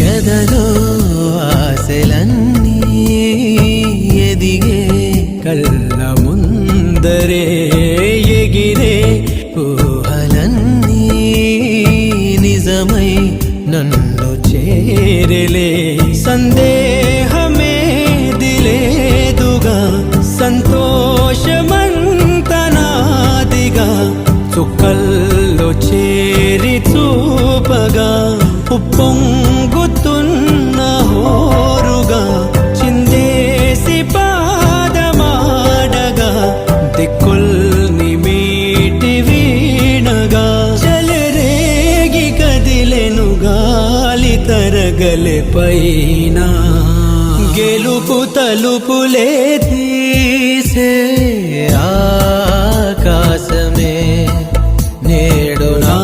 ఎదలో ఆశలన్నీ ఎదిగే కళ్ళ ముందరే ఎగిరే ఊహలన్నీ నిజమై నన్ను చేరలే సందేహమే దిలేదుగా సంతోషమంతనాదిగా చుక్కల్లో చేరి చూపగా ఉప్పొంగుతున్న హోరుగా చిందేసి పాదమాడగా దిక్కుల్ని మీటి వీణగా చెలరేగి కదిలెను గాలి తరగలే పైన గెలుపు తలుపులే తీసే ఆకాశమే నేడు నా